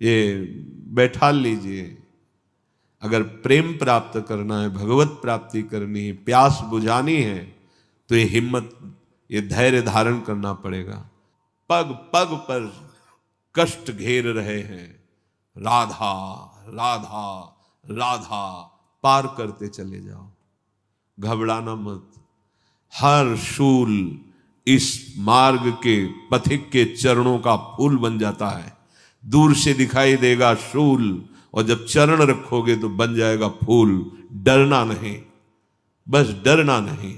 ये बैठा लीजिए। अगर प्रेम प्राप्त करना है, भगवत प्राप्ति करनी है, प्यास बुझानी है, तो ये हिम्मत, ये धैर्य धारण करना पड़ेगा। पग पग पर कष्ट घेर रहे हैं, राधा राधा राधा, पार करते चले जाओ, घबराना मत। हर शूल इस मार्ग के पथिक के चरणों का फूल बन जाता है। दूर से दिखाई देगा शूल, और जब चरण रखोगे तो बन जाएगा फूल। डरना नहीं, बस डरना नहीं।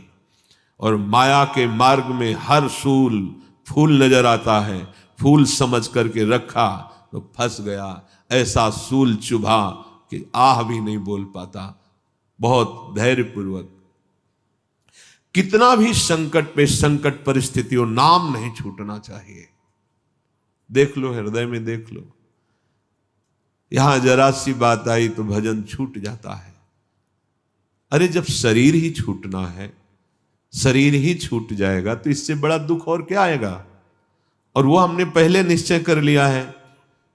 और माया के मार्ग में हर शूल फूल नजर आता है, फूल समझ करके रखा तो फंस गया। ऐसा शूल चुभा कि आह भी नहीं बोल पाता। बहुत धैर्यपूर्वक, कितना भी संकट पे संकट परिस्थिति हो, नाम नहीं छूटना चाहिए। देख लो, हृदय में देख लो, यहां जरा सी बात आई तो भजन छूट जाता है। अरे जब शरीर ही छूटना है, शरीर ही छूट जाएगा तो इससे बड़ा दुख और क्या आएगा। और वो हमने पहले निश्चय कर लिया है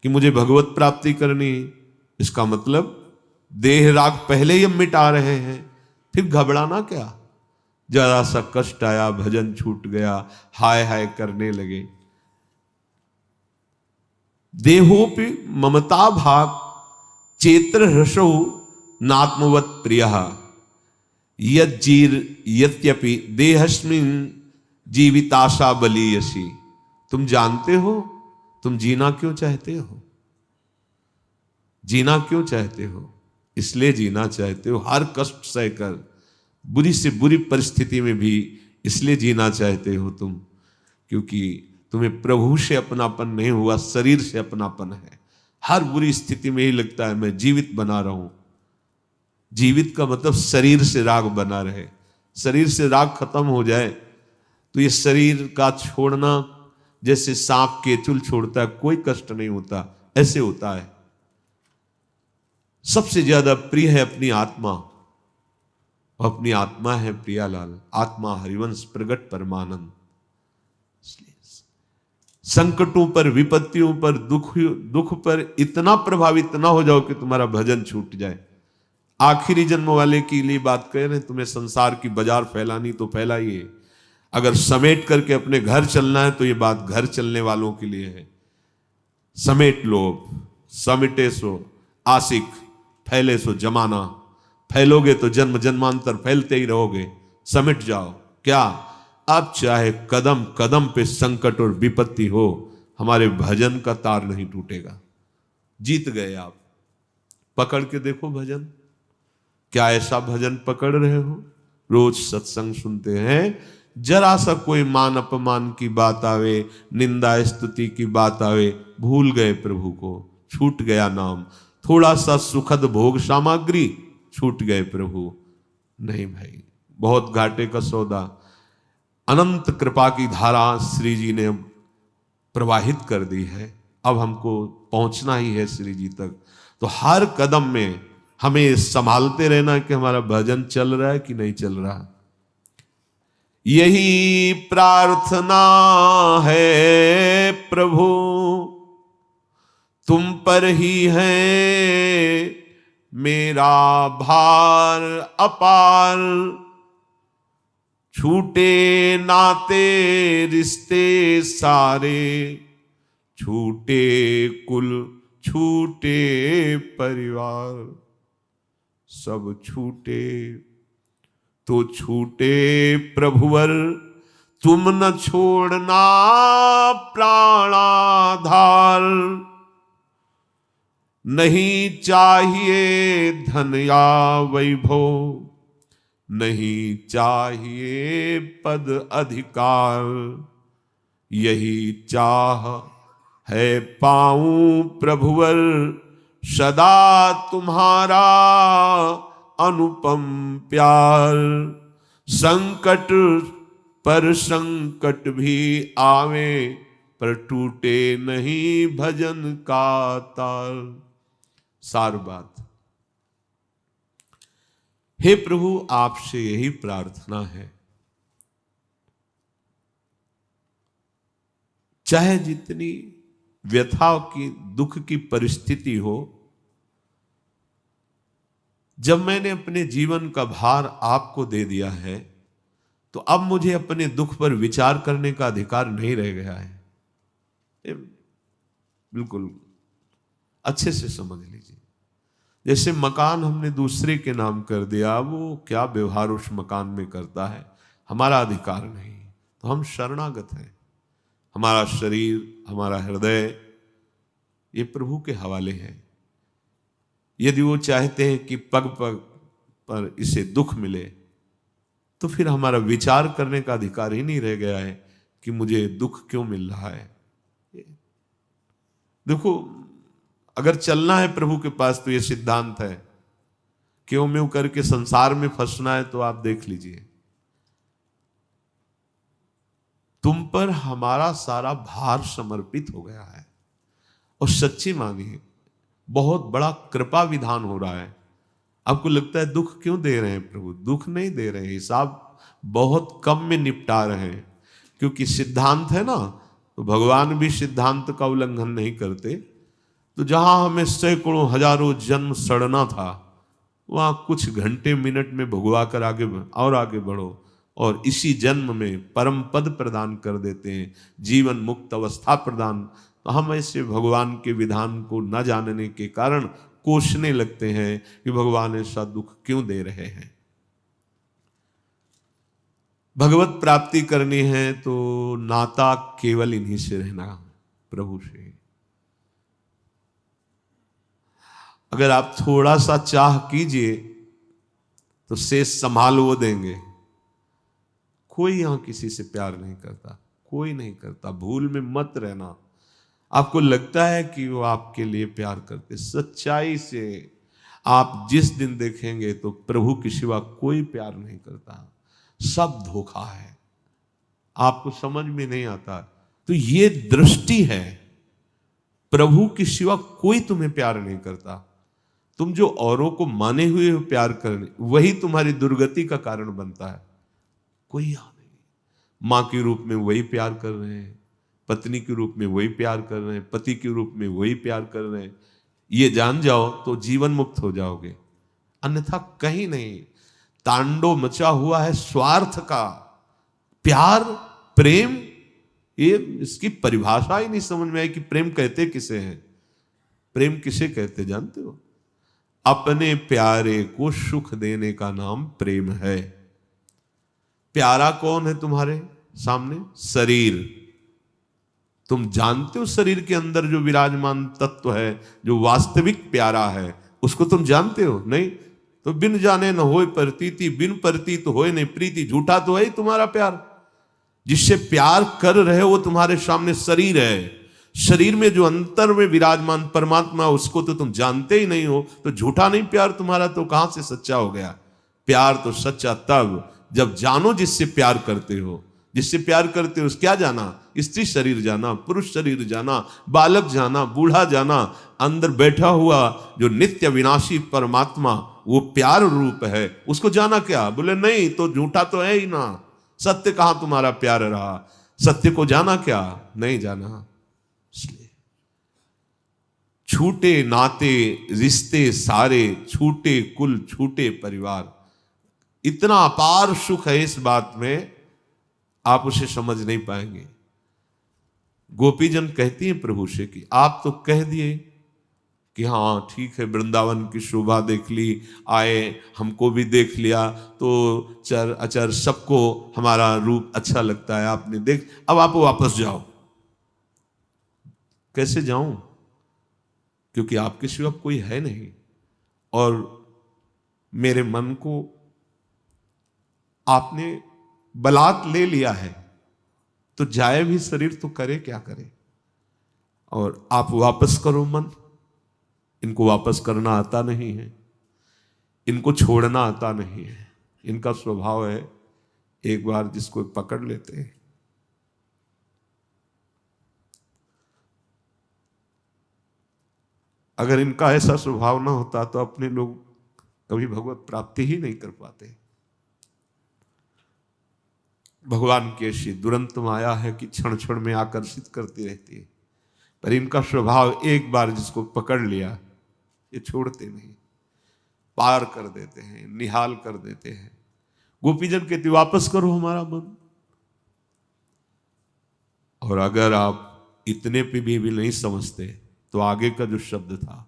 कि मुझे भगवत प्राप्ति करनी, इसका मतलब देह राग पहले ही हम मिटा रहे हैं, फिर घबराना क्या। जरा सा कष्ट आया, भजन छूट गया, हाय हाय करने लगे। देहोपि ममता भाग चेत्र हृषो नात्मवत प्रिय यज्जीर यद्यपि देहस्मिन जीविताशा बलीयसी। तुम जानते हो तुम जीना क्यों चाहते हो? जीना क्यों चाहते हो? इसलिए जीना चाहते हो, हर कष्ट सहकर, बुरी से बुरी परिस्थिति में भी इसलिए जीना चाहते हो तुम, क्योंकि तुम्हें प्रभु से अपनापन नहीं हुआ, शरीर से अपनापन है। हर बुरी स्थिति में ही लगता है मैं जीवित बना रहा हूं। जीवित का मतलब शरीर से राग बना रहे। शरीर से राग खत्म हो जाए तो ये शरीर का छोड़ना जैसे सांप केचुल छोड़ता है, कोई कष्ट नहीं होता, ऐसे होता है। सबसे ज्यादा प्रिय है अपनी आत्मा, अपनी आत्मा है प्रियालाल। आत्मा हरिवंश प्रगट परमानंद। संकटों पर, विपत्तियों पर, दुख पर इतना प्रभावित ना हो जाओ कि तुम्हारा भजन छूट जाए। आखिरी जन्म वाले के लिए बात कह रहे हैं, तुम्हें संसार की बाजार फैलानी तो फैलाइए। अगर समेट करके अपने घर चलना है तो ये बात घर चलने वालों के लिए है। समेट लो, समेटे सो आशिक, फैले सो जमाना। फैलोगे तो जन्म जन्मांतर फैलते ही रहोगे। समेट जाओ। क्या अब चाहे कदम कदम पे संकट और विपत्ति हो, हमारे भजन का तार नहीं टूटेगा। जीत गए आप। पकड़ के देखो भजन। क्या ऐसा भजन पकड़ रहे हो? रोज सत्संग सुनते हैं, जरा सा कोई मान अपमान की बात आवे, निंदा स्तुति की बात आवे, भूल गए प्रभु को, छूट गया नाम। थोड़ा सा सुखद भोग सामग्री, छूट गए प्रभु। नहीं भाई, बहुत घाटे का सौदा। अनंत कृपा की धारा श्री जी ने प्रवाहित कर दी है, अब हमको पहुंचना ही है श्री जी तक। तो हर कदम में हमें संभालते रहना कि हमारा भजन चल रहा है कि नहीं चल रहा। यही प्रार्थना है प्रभु, तुम पर ही है मेरा भार अपार। छूटे नाते रिश्ते सारे, छूटे कुल छूटे परिवार। सब छूटे तो छूटे प्रभुवर, तुम न छोड़ना प्राणाधार। नहीं चाहिए धन या वैभव, नहीं चाहिए पद अधिकार। यही चाह है पाऊं प्रभुवर, सदा तुम्हारा अनुपम प्यार। संकट पर संकट भी आवे, पर टूटे नहीं भजन का तार। सार बात। हे प्रभु, आपसे यही प्रार्थना है, चाहे जितनी व्यथा की, दुख की परिस्थिति हो, जब मैंने अपने जीवन का भार आपको दे दिया है तो अब मुझे अपने दुख पर विचार करने का अधिकार नहीं रह गया है। ये बिल्कुल अच्छे से समझ लीजिए। जैसे मकान हमने दूसरे के नाम कर दिया, वो क्या व्यवहार उस मकान में करता है हमारा अधिकार नहीं, तो हम शरणागत हैं। हमारा शरीर, हमारा हृदय, ये प्रभु के हवाले है। यदि वो चाहते हैं कि पग पग पर इसे दुख मिले, तो फिर हमारा विचार करने का अधिकार ही नहीं रह गया है कि मुझे दुख क्यों मिल रहा है। देखो, अगर चलना है प्रभु के पास तो ये सिद्धांत है, क्यों म्यों करके संसार में फंसना है तो आप देख लीजिए, तुम पर हमारा सारा भार समर्पित हो गया है। और सच्ची मानिए, बहुत बड़ा कृपा विधान हो रहा है। आपको लगता है दुख क्यों दे रहे हैं प्रभु? दुख नहीं दे रहे हैं, हिसाब बहुत कम में निपटा रहे हैं। क्योंकि सिद्धांत है ना, तो भगवान भी सिद्धांत का उल्लंघन नहीं करते। तो जहां हमें सैकड़ों हजारों जन्म सड़ना था, वहां कुछ घंटे मिनट में भुगवा कर आगे बढ़ो और इसी जन्म में परम पद प्रदान कर देते हैं, जीवन मुक्त अवस्था प्रदान। तो हम ऐसे भगवान के विधान को न जानने के कारण कोसने लगते हैं कि भगवान ऐसा दुख क्यों दे रहे हैं। भगवत प्राप्ति करनी है तो नाता केवल इन्हीं से रहना, प्रभु से। अगर आप थोड़ा सा चाह कीजिए तो शेष संभाल वो देंगे। कोई यहां किसी से प्यार नहीं करता, कोई नहीं करता। भूल में मत रहना। आपको लगता है कि वो आपके लिए प्यार करते, सच्चाई से आप जिस दिन देखेंगे तो प्रभु के सिवा कोई प्यार नहीं करता, सब धोखा है, आपको समझ में नहीं आता। तो ये दृष्टि है, प्रभु के सिवा कोई तुम्हें प्यार नहीं करता। तुम जो औरों को माने हुए हो प्यार करने, वही तुम्हारी दुर्गति का कारण बनता है, कोई यहाँ नहीं। मां के रूप में वही प्यार कर रहे हैं, पत्नी के रूप में वही प्यार कर रहे हैं, पति के रूप में वही प्यार कर रहे हैं। ये जान जाओ तो जीवन मुक्त हो जाओगे, अन्यथा कहीं नहीं। तांडव मचा हुआ है स्वार्थ का। प्यार, प्रेम, ये इसकी परिभाषा ही नहीं समझ में आई कि प्रेम कहते किसे हैं। प्रेम किसे कहते जानते हो? अपने प्यारे को सुख देने का नाम प्रेम है। प्यारा कौन है तुम्हारे सामने? शरीर। तुम जानते हो शरीर के अंदर जो विराजमान तत्व है, जो वास्तविक प्यारा है, उसको तुम जानते हो? नहीं। तो बिन जाने न होए प्रतीति, बिन प्रतीत होए नहीं प्रीति। झूठा तो है ही तुम्हारा प्यार। जिससे प्यार कर रहे हो वो तुम्हारे सामने शरीर है। शरीर में जो अंतर में विराजमान परमात्मा, उसको तो तुम जानते ही नहीं हो, तो झूठा नहीं प्यार तुम्हारा, तो कहां से सच्चा हो गया? प्यार तो सच्चा तब जब जानो जिससे प्यार करते हो। जिससे प्यार करते हो उस क्या जाना? स्त्री शरीर जाना, पुरुष शरीर जाना, बालक जाना, बूढ़ा जाना। अंदर बैठा हुआ जो नित्य विनाशी परमात्मा, वो प्यार रूप है, उसको जाना क्या? बोले नहीं, तो झूठा तो है ही ना। सत्य कहां तुम्हारा प्यार रहा? सत्य को जाना क्या? नहीं जाना। इसलिए छूटे नाते रिश्ते सारे, छूटे कुल छूटे परिवार। इतना अपार सुख है इस बात में, आप उसे समझ नहीं पाएंगे। गोपीजन कहती हैं प्रभु से कि आप तो कह दिए कि हाँ ठीक है, वृंदावन की शोभा देख ली, आए, हमको भी देख लिया, तो चर अचर सबको हमारा रूप अच्छा लगता है, आपने देख, अब आप वापस जाओ। कैसे जाऊं? क्योंकि आपके सिवा कोई है नहीं, और मेरे मन को आपने बलात् ले लिया है, तो जाए भी शरीर तो करे क्या करे। और आप वापस करो मन। इनको वापस करना आता नहीं है, इनको छोड़ना आता नहीं है। इनका स्वभाव है, एक बार जिसको पकड़ लेते हैं, अगर इनका ऐसा स्वभाव ना होता तो अपने लोग कभी भगवत प्राप्ति ही नहीं कर पाते। भगवान की ऐसी दुरंत माया है कि क्षण क्षण में आकर्षित करती रहती है। पर इनका स्वभाव एक बार जिसको पकड़ लिया ये छोड़ते नहीं, पार कर देते हैं, निहाल कर देते हैं। गोपीजन कहते वापस करो हमारा मन। और अगर आप इतने पे भी नहीं समझते तो आगे का जो शब्द था,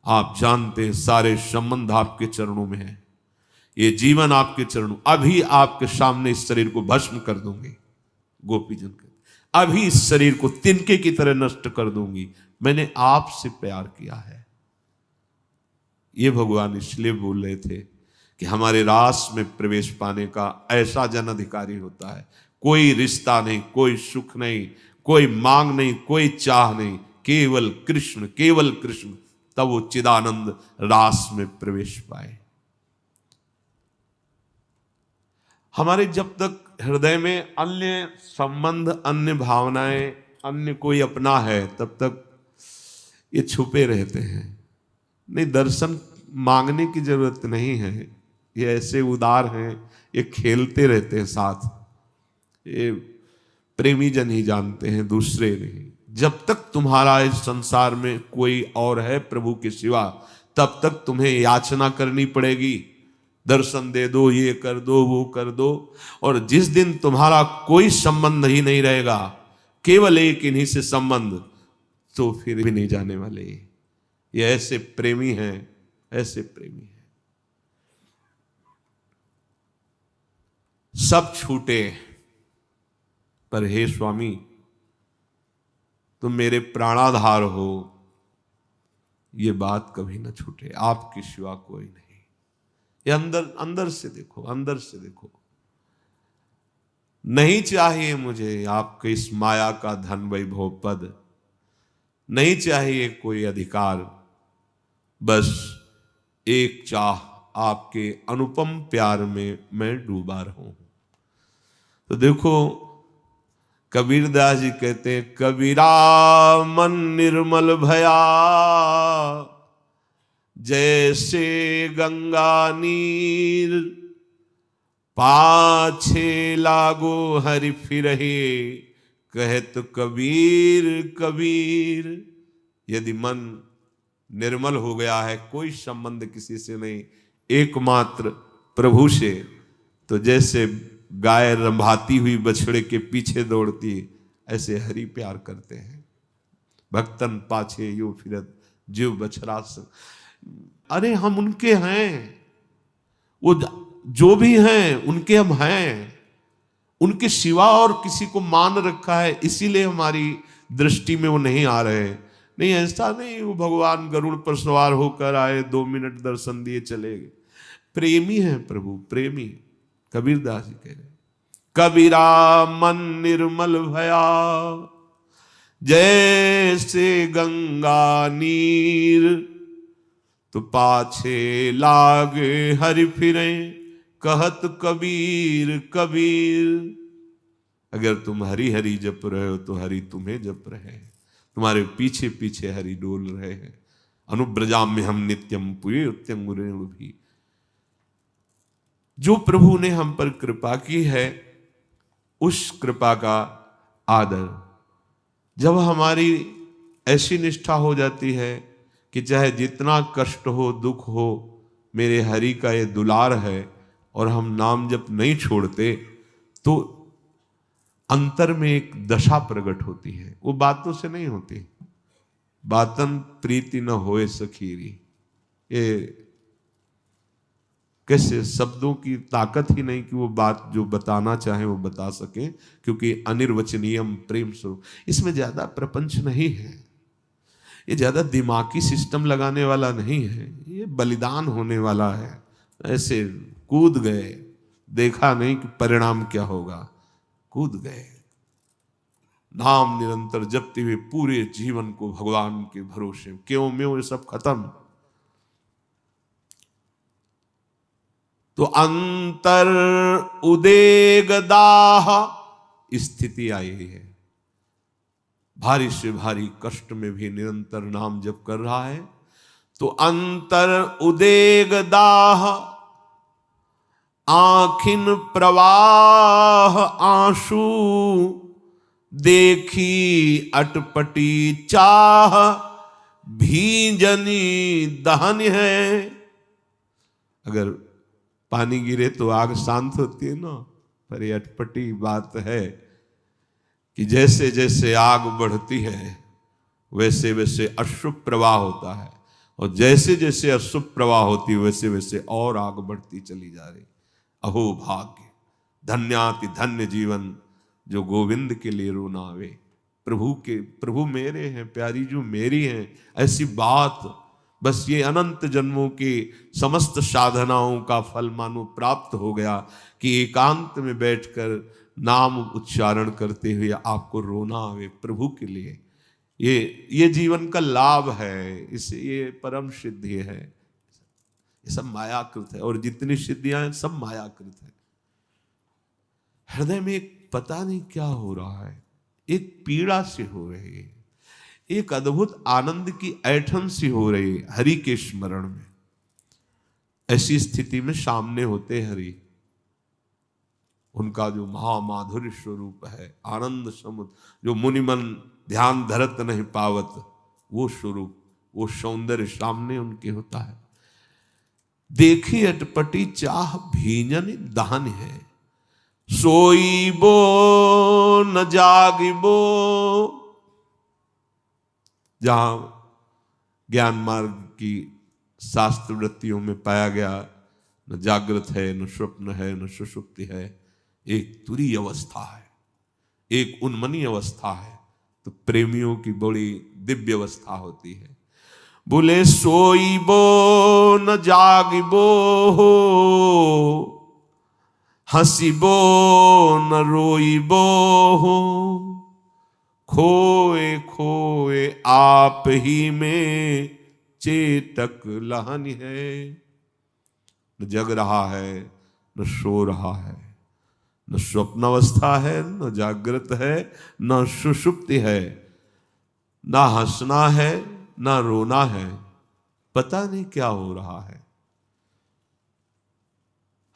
आप जानते हैं सारे संबंध आपके चरणों में है, ये जीवन आपके चरणों, अभी आपके सामने इस शरीर को भस्म कर दूंगी। गोपीजन कहते अभी इस शरीर को तिनके की तरह नष्ट कर दूंगी, मैंने आपसे प्यार किया है। ये भगवान इसलिए बोल रहे थे कि हमारे रास में प्रवेश पाने का ऐसा जन अधिकारी होता है, कोई रिश्ता नहीं, कोई सुख नहीं, कोई मांग नहीं, कोई चाह नहीं, केवल कृष्ण, केवल कृष्ण, तब वो चिदानंद रास में प्रवेश पाए। हमारे जब तक हृदय में अन्य संबंध, अन्य भावनाएं, अन्य कोई अपना है, तब तक ये छुपे रहते हैं। नहीं, दर्शन मांगने की जरूरत नहीं है, ये ऐसे उदार हैं, ये खेलते रहते हैं साथ, ये प्रेमी जन ही जानते हैं, दूसरे नहीं। जब तक तुम्हारा इस संसार में कोई और है प्रभु के सिवा, तब तक तुम्हें याचना करनी पड़ेगी, दर्शन दे दो, ये कर दो, वो कर दो। और जिस दिन तुम्हारा कोई संबंध ही नहीं रहेगा, केवल एक इन्हीं से संबंध, तो फिर भी नहीं जाने वाले। ये ऐसे प्रेमी हैं, ऐसे प्रेमी हैं। सब छूटे पर हे स्वामी तुम मेरे प्राणाधार हो, ये बात कभी ना छूटे, आपके सिवा कोई नहीं। ये अंदर अंदर से देखो, अंदर से देखो। नहीं चाहिए मुझे आपके इस माया का धन वैभव पद, नहीं चाहिए कोई अधिकार, बस एक चाह आपके अनुपम प्यार में मैं डूबा रहूं। तो देखो कबीरदास जी कहते हैं, कबीरा मन निर्मल भया, जैसे गंगा नीर, पाछे लागो हरि फिरहे, कहत कबीर कबीर। यदि मन निर्मल हो गया है, कोई संबंध किसी से नहीं, एकमात्र प्रभु से, तो जैसे गाय रंभाती हुई बछड़े के पीछे दौड़ती, ऐसे हरि प्यार करते हैं। भक्तन पाछे यो फिरत जीव बछड़ा। अरे हम उनके हैं, वो जो भी हैं उनके हम हैं, उनके सिवा और किसी को मान रखा है, इसीलिए हमारी दृष्टि में वो नहीं आ रहे। नहीं, ऐसा नहीं वो भगवान गरुड़ पर सवार होकर आए, 2 मिनट दर्शन दिए चले गए। प्रेमी है प्रभु, प्रेमी। कबीरदास जी कह रहे, कबीरा मन निर्मल भया, जैसे गंगा नीर, तो पाछे लागे हरि फिरे, कहत कबीर कबीर। अगर तुम हरि हरि जप रहे हो तो हरि तुम्हें जप रहे हैं, तुम्हारे पीछे पीछे हरि डोल रहे हैं। अनुब्रजाम में हम नित्यम पुए उत्तम भी। जो प्रभु ने हम पर कृपा की है, उस कृपा का आदर। जब हमारी ऐसी निष्ठा हो जाती है कि चाहे जितना कष्ट हो, दुख हो, मेरे हरि का ये दुलार है, और हम नाम जप नहीं छोड़ते, तो अंतर में एक दशा प्रकट होती है। वो बातों से नहीं होती। बातन प्रीति न होए सखीरी, ये कैसे, शब्दों की ताकत ही नहीं कि वो बात जो बताना चाहे वो बता सके, क्योंकि अनिर्वचनीयम प्रेम स्वरूप। इसमें ज्यादा प्रपंच नहीं है, ये ज्यादा दिमागी सिस्टम लगाने वाला नहीं है, ये बलिदान होने वाला है। ऐसे कूद गए, देखा नहीं कि परिणाम क्या होगा, कूद गए। नाम निरंतर जपते हुए पूरे जीवन को भगवान के भरोसे, क्यों म्यों ये सब खत्म। तो अंतर उदेग दाह स्थिति आई है। भारी से भारी कष्ट में भी निरंतर नाम जप कर रहा है, तो अंतर उदेग दाह, आखिन प्रवाह आंसू, देखी अटपटी चाह भीजनी दहन है। अगर पानी गिरे तो आग शांत होती है ना, पर ये अटपटी बात है कि जैसे जैसे आग बढ़ती है वैसे वैसे अशुभ प्रवाह होता है, और जैसे जैसे अशुभ प्रवाह होती है वैसे वैसे और आग बढ़ती चली जा रही। अहो भाग्य, धन्याति धन्य जीवन जो गोविंद के लिए रो ना आवे। प्रभु मेरे हैं, प्यारी जो मेरी हैं, ऐसी बात बस ये अनंत जन्मों की समस्त साधनाओं का फल मानो प्राप्त हो गया कि एकांत में बैठकर नाम उच्चारण करते हुए आपको रोना आवे प्रभु के लिए। ये जीवन का लाभ है, इसे ये परम सिद्धि है। ये सब मायाकृत है, और जितनी सिद्धियां हैं सब मायाकृत है। हृदय में एक पता नहीं क्या हो रहा है, एक पीड़ा सी हो रही है, एक अद्भुत आनंद की ऐठन सी हो रही है हरि के स्मरण में। ऐसी स्थिति में सामने होते हरि, उनका जो महामाधुर्य स्वरूप है, आनंद समुद्र, जो मुनिमन ध्यान धरत नहीं पावत, वो स्वरूप, वो सौंदर्य सामने उनके होता है। देखी अटपटी चाह भीजन दहन है, सोईबो न जागिबो। जहां ज्ञान मार्ग की शास्त्र वृत्तियों में पाया गया, न जागृत है, न स्वप्न है, न सुषुप्ति है, एक तुरीय अवस्था है, एक उन्मनी अवस्था है, तो प्रेमियों की बड़ी दिव्य अवस्था होती है। बोले सोईबो न जागिबो, हंसीबो न रोईबो, खोए खोए आप ही में चेतक लहन है। न जग रहा है, न सो रहा है, न स्वप्न अवस्था है, न जागृत है, न सुषुप्ति है, ना हंसना है, ना रोना है, पता नहीं क्या हो रहा है।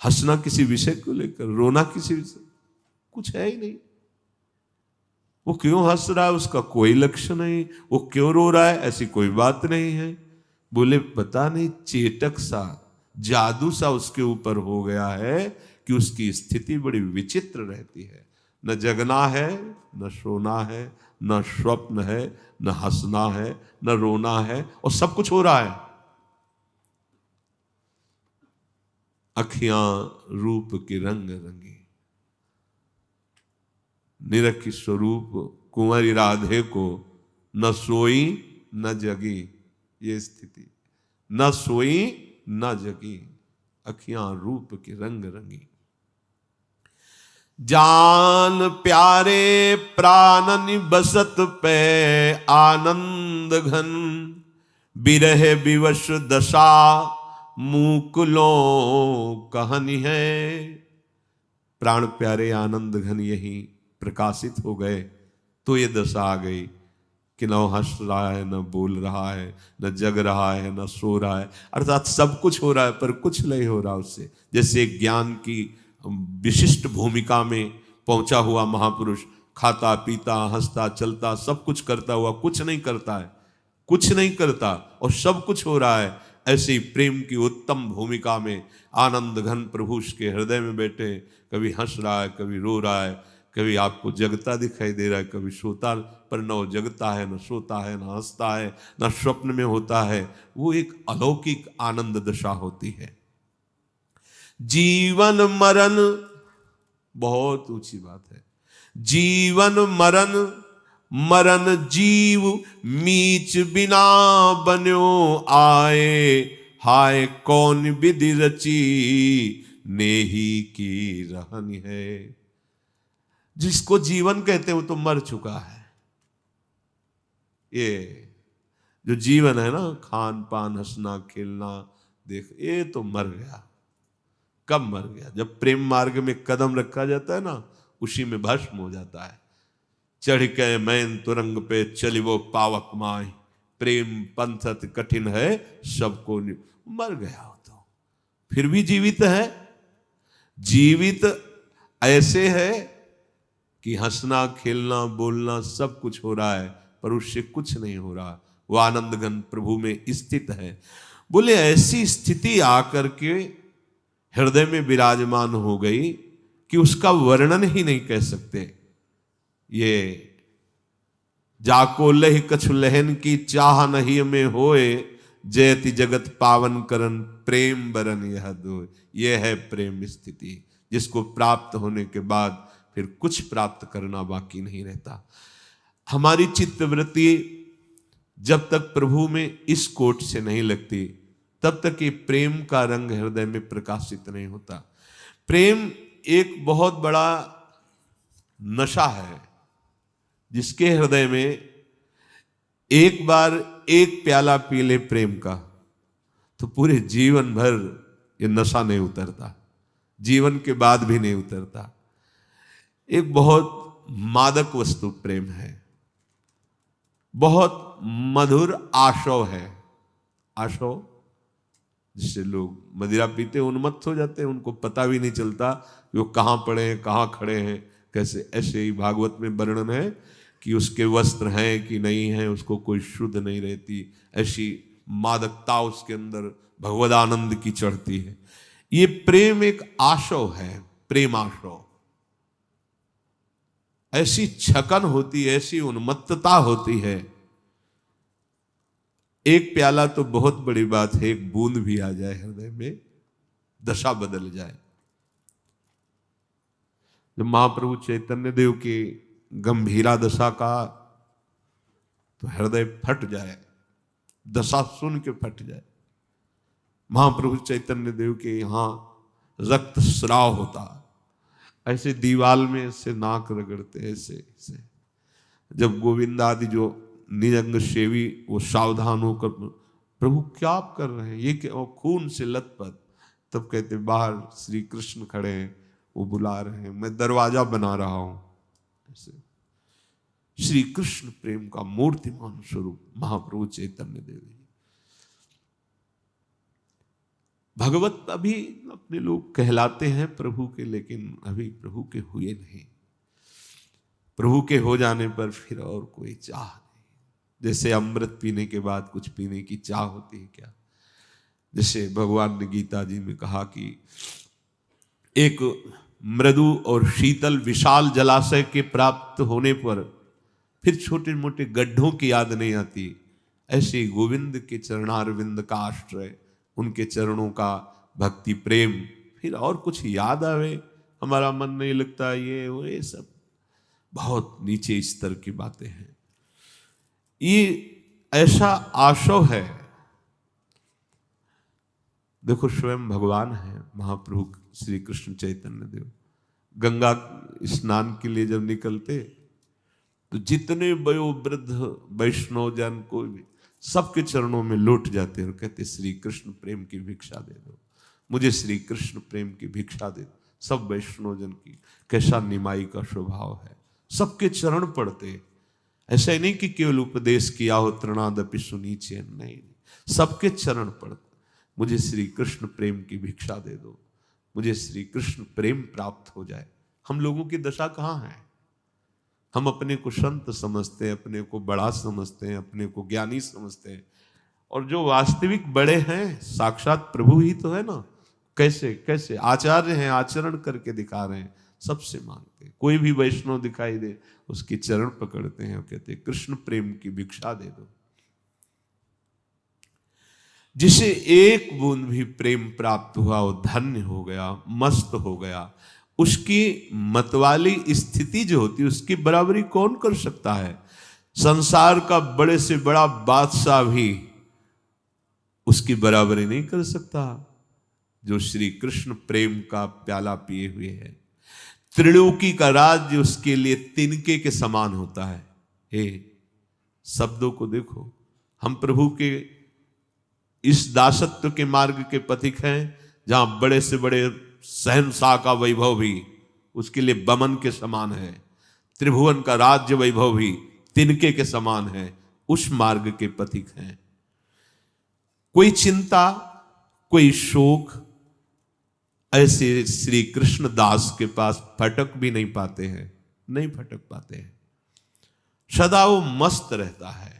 हंसना किसी विषय को लेकर, रोना किसी विषय, कुछ है ही नहीं। वो क्यों हंस रहा है उसका कोई लक्ष्य नहीं, वो क्यों रो रहा है ऐसी कोई बात नहीं है। बोले पता नहीं चेतक सा, जादू सा उसके ऊपर हो गया है कि उसकी स्थिति बड़ी विचित्र रहती है। न जगना है, न सोना है, न स्वप्न है, न हंसना है, न रोना है, और सब कुछ हो रहा है। अखियां रूप के रंग रंगी, निरखी स्वरूप कुंवरी राधे को न सोई न जगी, ये स्थिति, न सोई न जगी, अखियां रूप के रंग रंगी। जान प्यारे प्राणन बसत पे आनंद घन, बिरह विवश दशा मुकुलों कहनी है। प्राण प्यारे आनंद घन यही प्रकाशित हो गए तो ये दशा आ गई कि न हंस रहा है, न बोल रहा है, न जग रहा है, न सो रहा है, अर्थात सब कुछ हो रहा है पर कुछ नहीं हो रहा उससे। जैसे ज्ञान की विशिष्ट भूमिका में पहुंचा हुआ महापुरुष खाता पीता हंसता चलता सब कुछ करता हुआ कुछ नहीं करता है, कुछ नहीं करता और सब कुछ हो रहा है। ऐसे ही प्रेम की उत्तम भूमिका में आनंद घन प्रभु उसके हृदय में बैठे, कभी हंस रहा है, कभी रो रहा है, कभी आपको जगता दिखाई दे रहा है, कभी सोता, पर न वो जगता है, न सोता है, न हंसता है, न स्वप्न में होता है। वो एक अलौकिक आनंद दशा होती है। जीवन मरण, बहुत ऊंची बात है, जीवन मरण, मरण जीव मीच बिना बन्यो आए, हाय कौन विधि रची नेही की रहन है। जिसको जीवन कहते हैं वो तो मर चुका है। ये जो जीवन है ना, खान पान हंसना खेलना देख, ये तो मर गया। कब मर गया? जब प्रेम मार्ग में कदम रखा जाता है ना, उसी में भस्म हो जाता है। चढ़ के मैन तुरंग पे चली वो पावक माई, प्रेम पंथत कठिन है सबको। मर गया हो तो फिर भी जीवित है। जीवित ऐसे है कि हंसना खेलना बोलना सब कुछ हो रहा है, पर उससे कुछ नहीं हो रहा, वो आनंद घन प्रभु में स्थित है। बोले ऐसी स्थिति आकर के हृदय में विराजमान हो गई कि उसका वर्णन ही नहीं कर सकते। ये जाको लह कछु लहन की चाह नहीं में होए, जयति जगत पावन करन प्रेम बरन यह दो। यह है प्रेम स्थिति, जिसको प्राप्त होने के बाद फिर कुछ प्राप्त करना बाकी नहीं रहता। हमारी चित्तवृत्ति जब तक प्रभु में इस कोट से नहीं लगती, तब तक ये प्रेम का रंग हृदय में प्रकाशित नहीं होता। प्रेम एक बहुत बड़ा नशा है, जिसके हृदय में एक बार एक प्याला पी ले प्रेम का, तो पूरे जीवन भर ये नशा नहीं उतरता, जीवन के बाद भी नहीं उतरता। एक बहुत मादक वस्तु प्रेम है, बहुत मधुर आशव है। आशव जिससे लोग मदिरा पीते उन्मत्त हो जाते हैं, उनको पता भी नहीं चलता कि वो कहाँ पड़े हैं, कहाँ खड़े हैं, कैसे। ऐसे ही भागवत में वर्णन है कि उसके वस्त्र हैं कि नहीं हैं, उसको कोई शुद्ध नहीं रहती, ऐसी मादकता उसके अंदर भगवदानंद की चढ़ती है। ये प्रेम एक आशव है, प्रेम आशव। ऐसी छकन होती है, ऐसी उन्मत्तता होती है। एक प्याला तो बहुत बड़ी बात है, एक बूंद भी आ जाए हृदय में, दशा बदल जाए। जब महाप्रभु चैतन्य देव की गंभीरा दशा का, तो हृदय फट जाए, दशा सुन के फट जाए। महाप्रभु चैतन्य देव के यहां रक्त स्राव होता, ऐसे दीवाल में ऐसे नाक रगड़ते, ऐसे ऐसे। जब गोविंद आदि जो निजंग सेवी वो सावधान होकर, प्रभु क्या आप कर रहे हैं, ये क्या, खून से लथपथ। तब कहते बाहर श्री कृष्ण खड़े हैं, वो बुला रहे हैं, मैं दरवाजा बना रहा हूं। ऐसे श्री कृष्ण प्रेम का मूर्तिमान स्वरूप महाप्रभु चैतन्य देव। भगवत अभी अपने लोग कहलाते हैं प्रभु के, लेकिन अभी प्रभु के हुए नहीं। प्रभु के हो जाने पर फिर और कोई चाह नहीं। जैसे अमृत पीने के बाद कुछ पीने की चाह होती है क्या? जैसे भगवान ने गीता जी में कहा कि एक मृदु और शीतल विशाल जलाशय के प्राप्त होने पर फिर छोटे मोटे गड्ढों की याद नहीं आती, ऐसे गोविंद के चरणारविंद का आश्रय, उनके चरणों का भक्ति प्रेम, फिर और कुछ याद आवे हमारा मन नहीं लगता। ये सब बहुत नीचे स्तर की बातें हैं। ये ऐसा आशव है। देखो स्वयं भगवान है महाप्रभु श्री कृष्ण चैतन्य देव, गंगा स्नान के लिए जब निकलते तो जितने वयोवृद्ध वैष्णव जन को भी सबके चरणों में लौट जाते और कहते श्री कृष्ण प्रेम की भिक्षा दे दो, मुझे श्री कृष्ण प्रेम की भिक्षा दे दो। सब वैष्णव जन की कैसा निमाई का स्वभाव है, सबके चरण पड़ते। ऐसा ही नहीं कि केवल उपदेश किया हो तृणादपि सुनीचे, नहीं, सबके चरण पड़ते, मुझे श्री कृष्ण प्रेम की भिक्षा दे दो, मुझे श्री कृष्ण प्रेम प्राप्त हो जाए। हम लोगों की दशा कहाँ है? हम अपने को संत समझते हैं, अपने को बड़ा समझते हैं, अपने को ज्ञानी समझते हैं, और जो वास्तविक बड़े हैं साक्षात प्रभु ही तो है ना। कैसे कैसे आचार्य हैं, आचरण करके दिखा रहे हैं, सबसे मांगते हैं। कोई भी वैष्णव दिखाई दे उसके चरण पकड़ते हैं और कहते हैं कृष्ण प्रेम की भिक्षा दे दो। जिसे एक बूंद भी प्रेम प्राप्त हुआ वो धन्य हो गया, मस्त हो गया। उसकी मतवाली स्थिति जो होती है उसकी बराबरी कौन कर सकता है? संसार का बड़े से बड़ा बादशाह भी उसकी बराबरी नहीं कर सकता जो श्री कृष्ण प्रेम का प्याला पिए हुए है। त्रिलोकी का राज्य उसके लिए तिनके के समान होता है। हे शब्दों को देखो, हम प्रभु के इस दासत्व के मार्ग के पथिक हैं, जहां बड़े से बड़े शहंशाह का वैभव भी उसके लिए बमन के समान है, त्रिभुवन का राज्य वैभव भी तिनके के समान है, उस मार्ग के पथिक हैं। कोई चिंता, कोई शोक ऐसे श्री कृष्ण दास के पास फटक भी नहीं पाते हैं। नहीं भटक पाते हैं। सदा वो मस्त रहता है,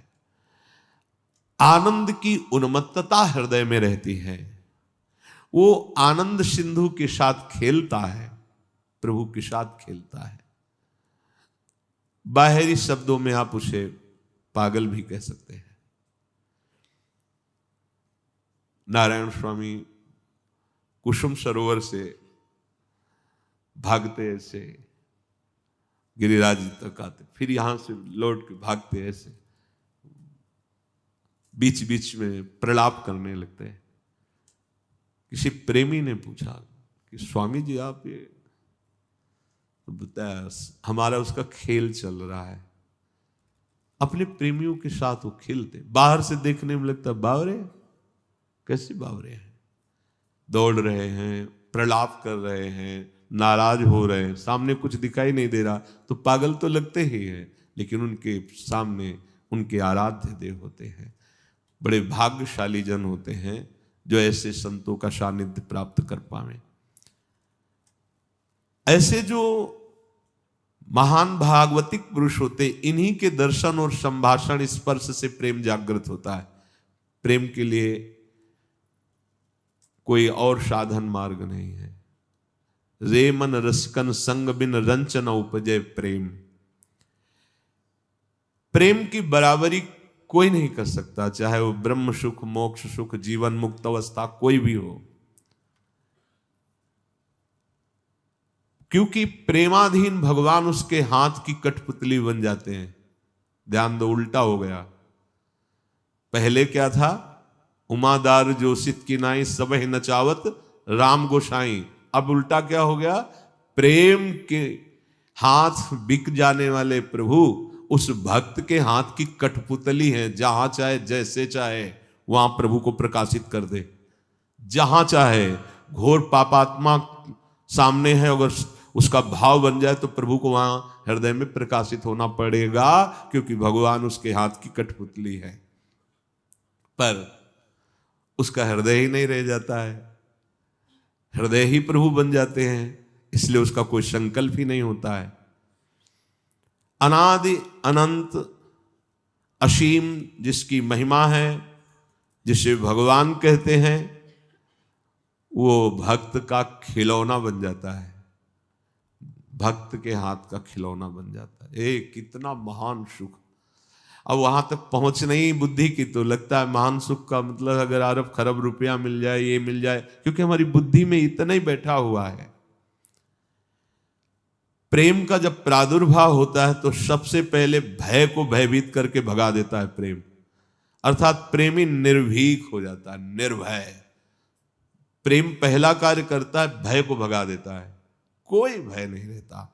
आनंद की उन्मत्तता हृदय में रहती है। वो आनंद सिंधु के साथ खेलता है, प्रभु के साथ खेलता है। बाहरी शब्दों में आप उसे पागल भी कह सकते हैं। नारायण स्वामी कुसुम सरोवर से भागते ऐसे गिरिराज तक आते, फिर यहां से लौट के भागते ऐसे, बीच बीच में प्रलाप करने लगते हैं। किसी प्रेमी ने पूछा कि स्वामी जी आप ये, तो बताया हमारा उसका खेल चल रहा है। अपने प्रेमियों के साथ वो खेलते, बाहर से देखने में लगता बावरे, कैसे बावरे हैं, दौड़ रहे हैं, प्रलाप कर रहे हैं, नाराज हो रहे हैं, सामने कुछ दिखाई नहीं दे रहा तो पागल तो लगते ही हैं, लेकिन उनके सामने उनके आराध्य देव होते हैं। बड़े भाग्यशाली जन होते हैं जो ऐसे संतों का सानिध्य प्राप्त कर पावे। ऐसे जो महान भागवतिक पुरुष होते, इन्हीं के दर्शन और संभाषण स्पर्श से प्रेम जागृत होता है। प्रेम के लिए कोई और साधन मार्ग नहीं है। रे मन रसकन संग बिन रंच न उपजय प्रेम। प्रेम की बराबरी कोई नहीं कर सकता, चाहे वो ब्रह्म सुख, मोक्ष सुख, जीवन मुक्त अवस्था कोई भी हो, क्योंकि प्रेमाधीन भगवान उसके हाथ की कठपुतली बन जाते हैं। ध्यान दो, उल्टा हो गया। पहले क्या था? उमादार जोशित की नाई सबह नचावत राम गोसाई। अब उल्टा क्या हो गया? प्रेम के हाथ बिक जाने वाले प्रभु उस भक्त के हाथ की कठपुतली है। जहां चाहे जैसे चाहे वहां प्रभु को प्रकाशित कर दे, जहां चाहे। घोर पापात्मा सामने है, अगर उसका भाव बन जाए तो प्रभु को वहां हृदय में प्रकाशित होना पड़ेगा, क्योंकि भगवान उसके हाथ की कठपुतली है। पर उसका हृदय ही नहीं रह जाता है, हृदय ही प्रभु बन जाते हैं, इसलिए उसका कोई संकल्प ही नहीं होता है। अनादि अनंत असीम जिसकी महिमा है, जिसे भगवान कहते हैं, वो भक्त का खिलौना बन जाता है, भक्त के हाथ का खिलौना बन जाता है। कितना महान सुख! अब वहां तक पहुंचना ही बुद्धि की, तो लगता है महान सुख का मतलब अगर अरब खरब रुपया मिल जाए, ये मिल जाए, क्योंकि हमारी बुद्धि में इतना ही बैठा हुआ है। प्रेम का जब प्रादुर्भाव होता है तो सबसे पहले भय को भयभीत करके भगा देता है प्रेम, अर्थात प्रेमी निर्भीक हो जाता है, निर्भय। प्रेम पहला कार्य करता है, भय को भगा देता है। कोई भय नहीं रहता।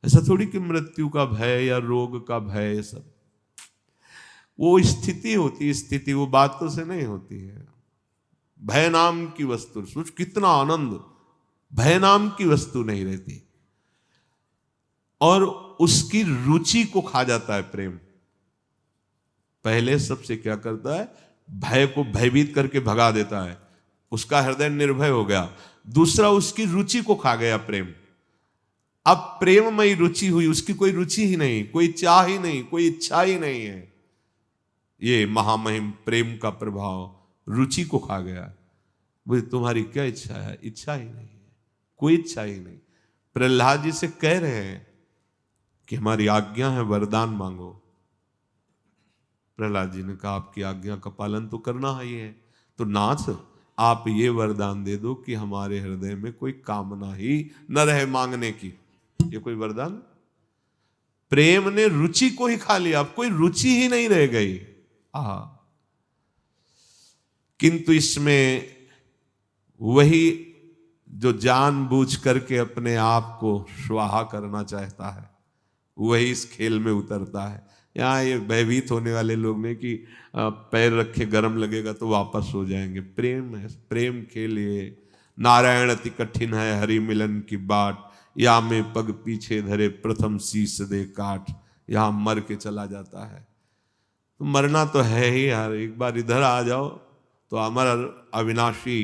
ऐसा थोड़ी कि मृत्यु का भय या रोग का भय, सब वो स्थिति होती है, स्थिति वो बातों से नहीं होती है। भय नाम की वस्तु, सोच कितना आनंद, भय नाम की वस्तु नहीं रहती। और उसकी रुचि को खा जाता है प्रेम। पहले सबसे क्या करता है? भय को भयभीत करके भगा देता है, उसका हृदय निर्भय हो गया। दूसरा, उसकी रुचि को खा गया प्रेम। अब प्रेममयी रुचि हुई, उसकी कोई रुचि ही नहीं, कोई चाह ही नहीं, कोई इच्छा ही नहीं है। ये महामहिम प्रेम का प्रभाव रुचि को खा गया। बोले तुम्हारी क्या इच्छा है? इच्छा ही नहीं है, कोई इच्छा ही नहीं। प्रहलाद जी से कह रहे हैं कि हमारी आज्ञा है, वरदान मांगो। प्रहलाद जी ने कहा आपकी आज्ञा का पालन तो करना ही है, तो नाथ आप ये वरदान दे दो कि हमारे हृदय में कोई कामना ही न रहे मांगने की। ये कोई वरदान? प्रेम ने रुचि को ही खा लिया, अब कोई रुचि ही नहीं रह गई। किंतु इसमें वही जो जानबूझ करके अपने आप को स्वाहा करना चाहता है, वही इस खेल में उतरता है। यहाँ ये भयभीत होने वाले लोग ने कि पैर रखे गर्म लगेगा तो वापस हो जाएंगे। प्रेम है, प्रेम खेल ये। नारायण अति कठिन है हरि मिलन की बाट, या में पग पीछे धरे प्रथम शीश दे काट। यहाँ मर के चला जाता है, तो मरना तो है ही यार। एक बार इधर आ जाओ तो अमर अविनाशी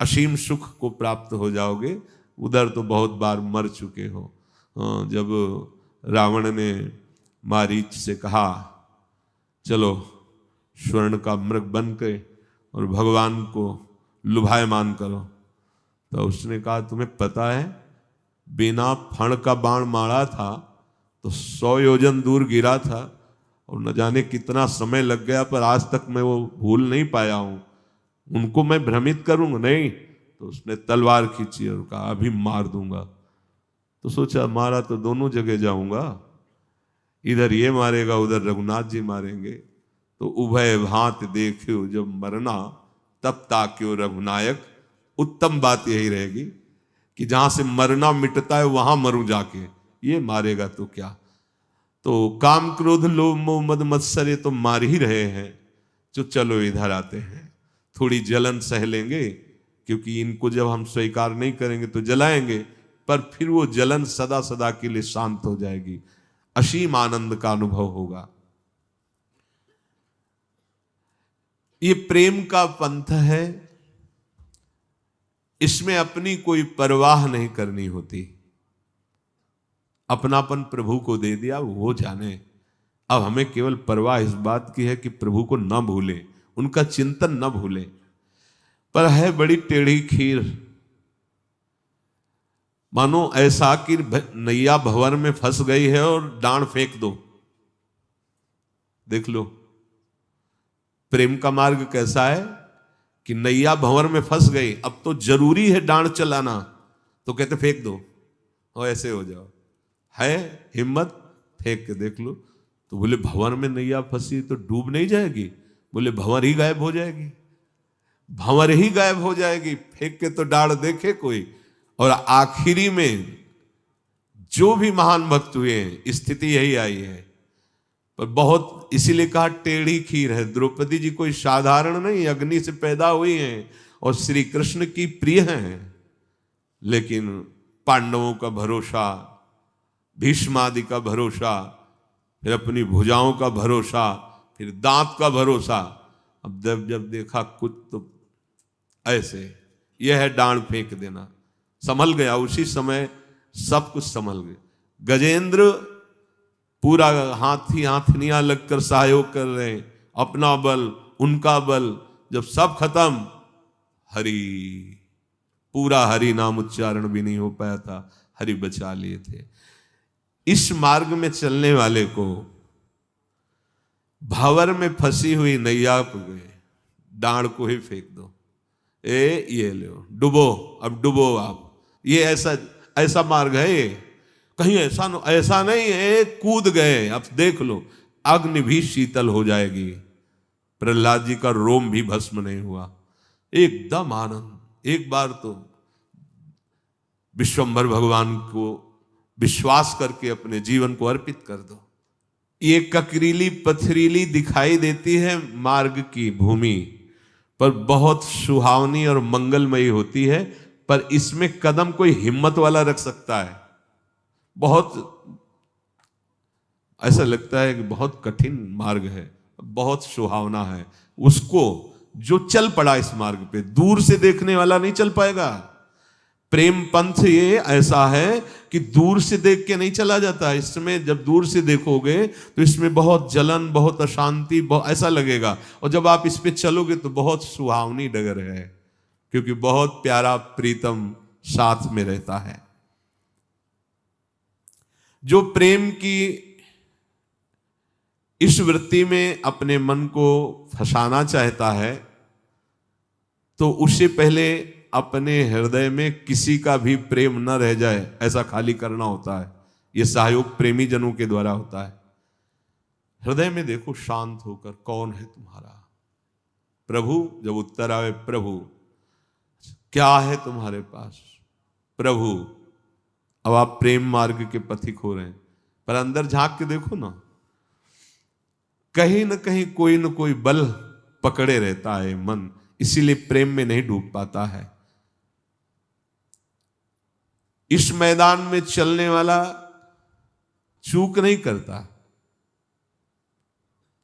असीम सुख को प्राप्त हो जाओगे, उधर तो बहुत बार मर चुके हो। जब रावण ने मारीच से कहा चलो स्वर्ण का मृग बन के और भगवान को लुभायमान करो, तो उसने कहा तुम्हें पता है बिना फण का बाण मारा था तो 100 योजन दूर गिरा था और न जाने कितना समय लग गया, पर आज तक मैं वो भूल नहीं पाया हूं, उनको मैं भ्रमित करूंगा नहीं। तो उसने तलवार खींची और कहा अभी मार दूंगा। तो सोचा मारा तो दोनों जगह जाऊंगा, इधर ये मारेगा उधर रघुनाथ जी मारेंगे, तो उभय भांति देखियो जब मरना तब ताक्यो रघुनायक। उत्तम बात यही रहेगी कि जहां से मरना मिटता है वहां मरूं जाके, ये मारेगा तो क्या। तो काम क्रोध लोभ मोह मद मत्सर ये तो मार ही रहे हैं, जो चलो इधर आते हैं, थोड़ी जलन सह लेंगे, क्योंकि इनको जब हम स्वीकार नहीं करेंगे तो जलाएंगे, पर फिर वो जलन सदा सदा के लिए शांत हो जाएगी, असीम आनंद का अनुभव होगा। ये प्रेम का पंथ है, इसमें अपनी कोई परवाह नहीं करनी होती, अपनापन प्रभु को दे दिया वो जाने। अब हमें केवल परवाह इस बात की है कि प्रभु को न भूले, उनका चिंतन न भूले। पर है बड़ी टेढ़ी खीर, मानो ऐसा कि नैया भंवर में फंस गई है और डांड फेंक दो। देख लो प्रेम का मार्ग कैसा है कि नैया भंवर में फंस गई, अब तो जरूरी है डांड चलाना, तो कहते फेंक दो और ऐसे हो जाओ। है हिम्मत, फेंक के देख लो। तो बोले भंवर में नैया फंसी तो डूब नहीं जाएगी? बोले भंवर ही गायब हो जाएगी, भंवर ही गायब हो जाएगी, फेंक के तो डांड देखे कोई। और आखिरी में जो भी महान भक्त हुए हैं स्थिति यही आई है। पर बहुत इसीलिए कहा टेढ़ी खीर है। द्रौपदी जी कोई साधारण नहीं, अग्नि से पैदा हुई हैं और श्री कृष्ण की प्रिय हैं, लेकिन पांडवों का भरोसा, भीष्म आदि का भरोसा, फिर अपनी भुजाओं का भरोसा, फिर दांत का भरोसा। अब जब देखा कुछ तो ऐसे, यह है डांड फेंक देना। संभल गया उसी समय, सब कुछ संभल गए। गजेंद्र पूरा हाथी हाथनियां लगकर सहयोग कर रहे हैं, अपना बल उनका बल, जब सब खत्म, हरि, पूरा हरि नाम उच्चारण भी नहीं हो पाया था, हरि बचा लिए थे। इस मार्ग में चलने वाले को भंवर में फंसी हुई नैया पे डांड को ही फेंक दो, ये लो डुबो, अब डुबो आप। ये ऐसा मार्ग है ये, कहीं ऐसा नहीं है कूद गए, अब देख लो अग्नि भी शीतल हो जाएगी। प्रहलाद जी का रोम भी भस्म नहीं हुआ, एकदम आनंद। एक बार तो विश्वंभर भगवान को विश्वास करके अपने जीवन को अर्पित कर दो। ये ककरीली पथरीली दिखाई देती है मार्ग की भूमि, पर बहुत सुहावनी और मंगलमयी होती है। पर इसमें कदम कोई हिम्मत वाला रख सकता है। बहुत ऐसा लगता है कि बहुत कठिन मार्ग है, बहुत सुहावना है, उसको जो चल पड़ा इस मार्ग पे, दूर से देखने वाला नहीं चल पाएगा। प्रेम पंथ ये ऐसा है कि दूर से देख के नहीं चला जाता। इसमें जब दूर से देखोगे तो इसमें बहुत जलन, बहुत अशांति, बहुत ऐसा लगेगा। और जब आप इस पे चलोगे तो बहुत सुहावनी डगर है, क्योंकि बहुत प्यारा प्रीतम साथ में रहता है। जो प्रेम की इस वृत्ति में अपने मन को फंसाना चाहता है, तो उससे पहले अपने हृदय में किसी का भी प्रेम न रह जाए ऐसा खाली करना होता है। यह सहयोग प्रेमी जनों के द्वारा होता है। हृदय में देखो शांत होकर, कौन है तुम्हारा प्रभु? जब उत्तर आवे प्रभु, क्या है तुम्हारे पास प्रभु? अब आप प्रेम मार्ग के पथिक हो रहे हैं, पर अंदर झांक के देखो ना, कहीं न कहीं कोई न कोई बल पकड़े रहता है मन, इसीलिए प्रेम में नहीं डूब पाता है। इस मैदान में चलने वाला चूक नहीं करता।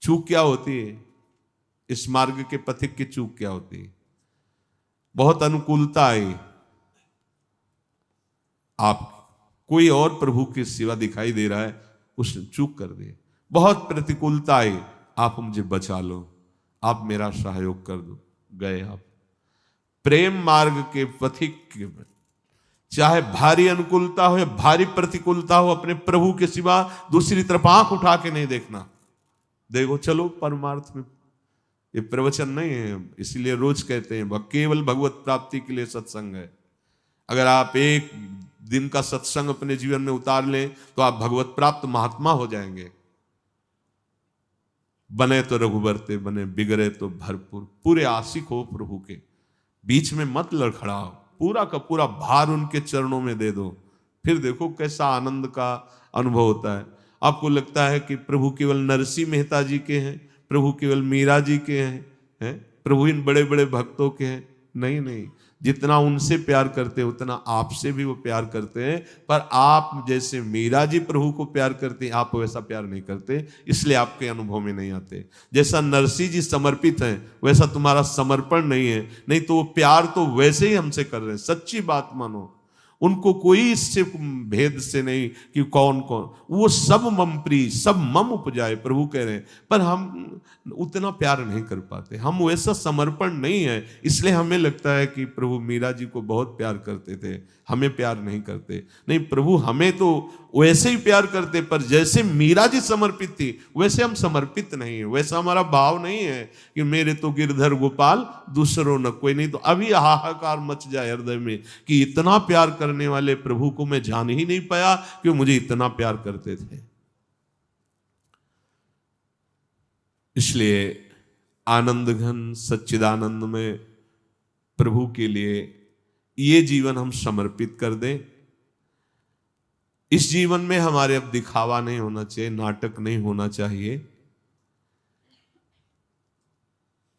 चूक क्या होती है? इस मार्ग के पथिक की चूक क्या होती है? बहुत अनुकूलता आई, आप कोई और प्रभु के सिवा दिखाई दे रहा है, उसने चूक कर दी। बहुत प्रतिकूलता आई, आप मुझे बचा लो, आप मेरा सहयोग कर दो, गए आप। प्रेम मार्ग के पथिक चाहे भारी अनुकूलता हो या भारी प्रतिकूलता हो, अपने प्रभु के सिवा दूसरी तरफ आंख उठा के नहीं देखना। देखो चलो परमार्थ में, ये प्रवचन नहीं है, इसीलिए रोज कहते हैं केवल भगवत प्राप्ति के लिए सत्संग है। अगर आप एक दिन का सत्संग अपने जीवन में उतार लें तो आप भगवत प्राप्त महात्मा हो जाएंगे। बने तो रघुबरते बने, बिगड़े तो भरपूर, पूरे आशिक हो प्रभु के, बीच में मत लड़खड़ाओ, पूरा का पूरा भार उनके चरणों में दे दो, फिर देखो कैसा आनंद का अनुभव होता है। आपको लगता है कि प्रभु केवल नरसिंह मेहता जी के हैं, प्रभु केवल मीरा जी के हैं, प्रभु इन बड़े बड़े भक्तों के हैं। नहीं नहीं, जितना उनसे प्यार करते हैं उतना आपसे भी वो प्यार करते हैं, पर आप जैसे मीरा जी प्रभु को प्यार करते हैं, आप वैसा प्यार नहीं करते, इसलिए आपके अनुभव में नहीं आते। जैसा नरसिंह जी समर्पित हैं वैसा तुम्हारा समर्पण नहीं है, नहीं तो वो प्यार तो वैसे ही हमसे कर रहे हैं। सच्ची बात मानो, उनको कोई इससे भेद से नहीं कि कौन कौन, वो सब मम प्रिय, सब मम उपजाए, प्रभु कह रहे हैं। पर हम उतना प्यार नहीं कर पाते, हम वैसा समर्पण नहीं है, इसलिए हमें लगता है कि प्रभु मीरा जी को बहुत प्यार करते थे, हमें प्यार नहीं करते। नहीं, प्रभु हमें तो वैसे ही प्यार करते, पर जैसे मीरा जी समर्पित थी वैसे हम समर्पित नहीं है, वैसा हमारा भाव नहीं है कि मेरे तो गिरधर गोपाल दूसरों न कोई। नहीं तो अभी हाहाकार मच जाए हृदय में कि इतना प्यार करने वाले प्रभु को मैं जान ही नहीं पाया कि मुझे इतना प्यार करते थे। इसलिए आनंद घन सच्चिदानंद में प्रभु के लिए ये जीवन हम समर्पित कर दें। इस जीवन में हमारे अब दिखावा नहीं होना चाहिए, नाटक नहीं होना चाहिए।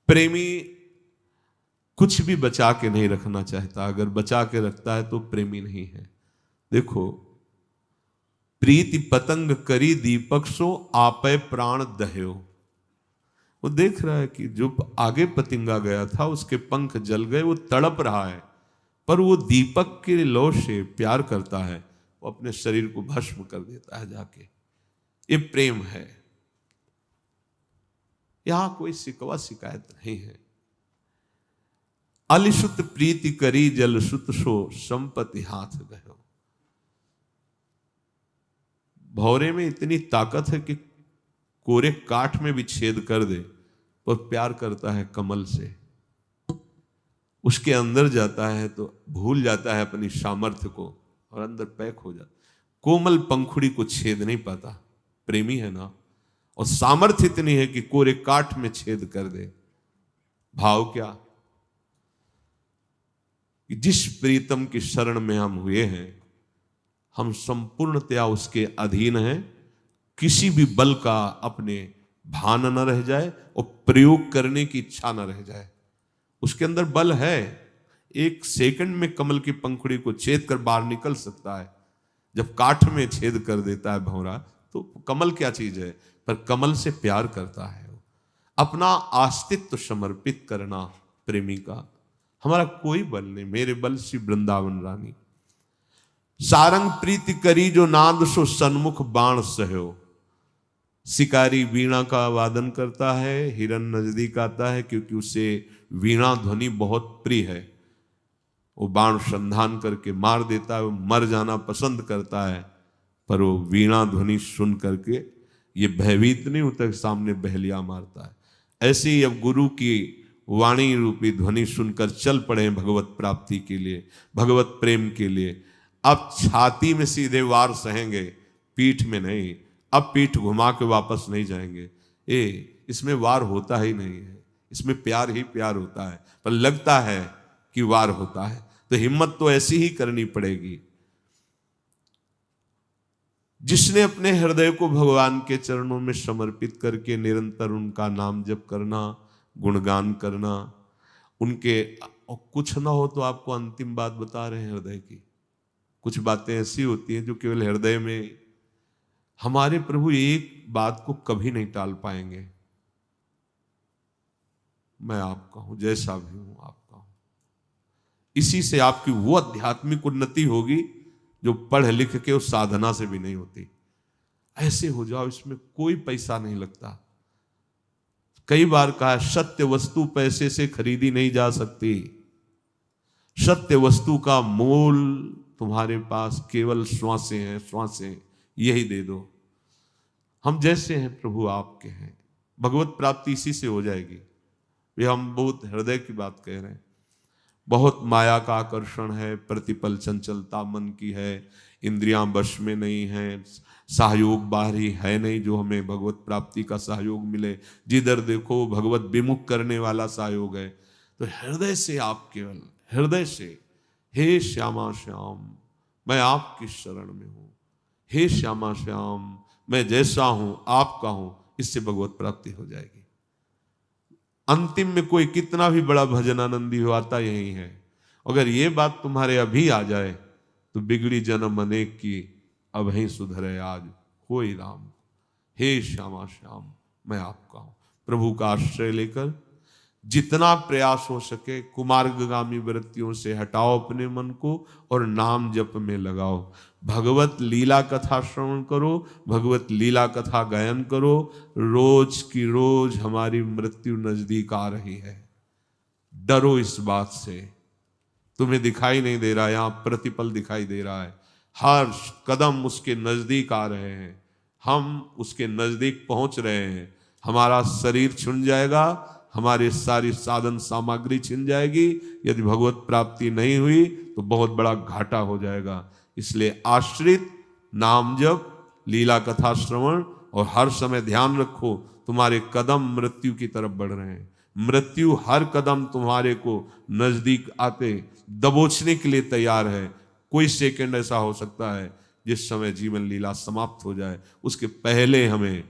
प्रेमी कुछ भी बचा के नहीं रखना चाहता, अगर बचा के रखता है तो प्रेमी नहीं है। देखो, प्रीति पतंग करी दीपक सो आपे प्राण दह्यो। वो देख रहा है कि जो आगे पतंगा गया था उसके पंख जल गए, वो तड़प रहा है, पर वो दीपक के लौ से प्यार करता है, वो अपने शरीर को भस्म कर देता है जाके। ये प्रेम है। यहां कोई शिकवा शिकायत नहीं है। अलिसुत प्रीति करी जल सुत सो संपत्ति हाथ गयो। भौरे में इतनी ताकत है कि कोरे काठ में भी छेद कर दे, पर प्यार करता है कमल से। उसके अंदर जाता है तो भूल जाता है अपनी सामर्थ्य को और अंदर पैक हो जाता। कोमल पंखुड़ी को छेद नहीं पाता, प्रेमी है ना, और सामर्थ्य इतनी है कि कोरे काठ में छेद कर दे। भाव क्या कि जिस प्रीतम की शरण में हम हुए हैं, हम संपूर्णतया उसके अधीन हैं। किसी भी बल का अपने भान न रह जाए और प्रयोग करने की इच्छा न रह जाए। उसके अंदर बल है, एक सेकंड में कमल की पंखुड़ी को छेद कर बाहर निकल सकता है। जब काठ में छेद कर देता है भंवरा, तो कमल क्या चीज है, पर कमल से प्यार करता है। अपना अस्तित्व समर्पित करना प्रेमी का। हमारा कोई बल नहीं, मेरे बल श्री वृंदावन रानी। सारंग प्रीति करी जो नाद सो सन्मुख बाण सहयो। शिकारी वीणा का वादन करता है, हिरन नजदीक आता है क्योंकि उसे वीणा ध्वनि बहुत प्रिय है। वो बाण संधान करके मार देता है, वो मर जाना पसंद करता है, पर वो वीणा ध्वनि सुन करके ये भयभीत नहीं होता, सामने बहलिया मारता है। ऐसे ही अब गुरु की वाणी रूपी ध्वनि सुनकर चल पड़े भगवत प्राप्ति के लिए, भगवत प्रेम के लिए। अब छाती में सीधे वार सहेंगे, पीठ में नहीं। अब पीठ घुमा के वापस नहीं जाएंगे। इसमें वार होता ही नहीं है, इसमें प्यार ही प्यार होता है, पर लगता है कि वार होता है। तो हिम्मत तो ऐसी ही करनी पड़ेगी। जिसने अपने हृदय को भगवान के चरणों में समर्पित करके निरंतर उनका नाम जप करना, गुणगान करना, उनके कुछ ना हो तो आपको अंतिम बात बता रहे हैं हृदय की। कुछ बातें ऐसी होती हैं जो केवल हृदय में। हमारे प्रभु एक बात को कभी नहीं टाल पाएंगे। मैं आपका हूं, जैसा भी हूं आपका हूं। इसी से आपकी वो आध्यात्मिक उन्नति होगी जो पढ़ लिख के उस साधना से भी नहीं होती। ऐसे हो जाओ, इसमें कोई पैसा नहीं लगता। कई बार कहा, सत्य वस्तु पैसे से खरीदी नहीं जा सकती। सत्य वस्तु का मोल तुम्हारे पास केवल श्वासें हैं, श्वासें, यही दे दो। हम जैसे हैं प्रभु आपके हैं, भगवत प्राप्ति इसी से हो जाएगी। ये हम बहुत हृदय की बात कह रहे हैं। बहुत माया का आकर्षण है, प्रतिपल चंचलता मन की है, इंद्रियां वश में नहीं है, सहयोग बाहरी है नहीं जो हमें भगवत प्राप्ति का सहयोग मिले। जिधर देखो भगवत विमुख करने वाला सहयोग है। तो हृदय से आप केवल हृदय से, हे श्यामा श्याम मैं आपकी शरण में हूं, हे श्यामा श्याम मैं जैसा हूं आपका हूं, इससे भगवत प्राप्ति हो जाएगी। अंतिम में कोई कितना भी बड़ा भजन आनंदी हो, आता यही है। अगर ये बात तुम्हारे अभी आ जाए तो बिगड़ी जन्म अनेक की अब ही सुधरे आज होई राम। हे श्यामा श्याम मैं आपका हूं। प्रभु का आश्रय लेकर जितना प्रयास हो सके कुमार्गगामी वृत्तियों से हटाओ अपने मन को और नाम जप में लगाओ। भगवत लीला कथा श्रवण करो, भगवत लीला कथा गायन करो। रोज की रोज हमारी मृत्यु नजदीक आ रही है। डरो इस बात से। तुम्हें दिखाई नहीं दे रहा, यहां प्रतिपल दिखाई दे रहा है। हर कदम उसके नजदीक आ रहे हैं, हम उसके नजदीक पहुंच रहे हैं। हमारा शरीर छूट जाएगा, हमारी सारी साधन सामग्री छिन जाएगी। यदि भगवत प्राप्ति नहीं हुई तो बहुत बड़ा घाटा हो जाएगा। इसलिए आश्रित नाम जप, लीला कथा श्रवण और हर समय ध्यान रखो तुम्हारे कदम मृत्यु की तरफ बढ़ रहे हैं। मृत्यु हर कदम तुम्हारे को नजदीक आते दबोचने के लिए तैयार है। कोई सेकंड ऐसा हो सकता है जिस समय जीवन लीला समाप्त हो जाए। उसके पहले हमें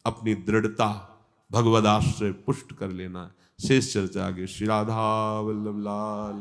अपनी दृढ़ता भगवद आश्रय पुष्ट कर लेना है। शेष चर्चा आगे। श्री राधा वल्लभ लाल।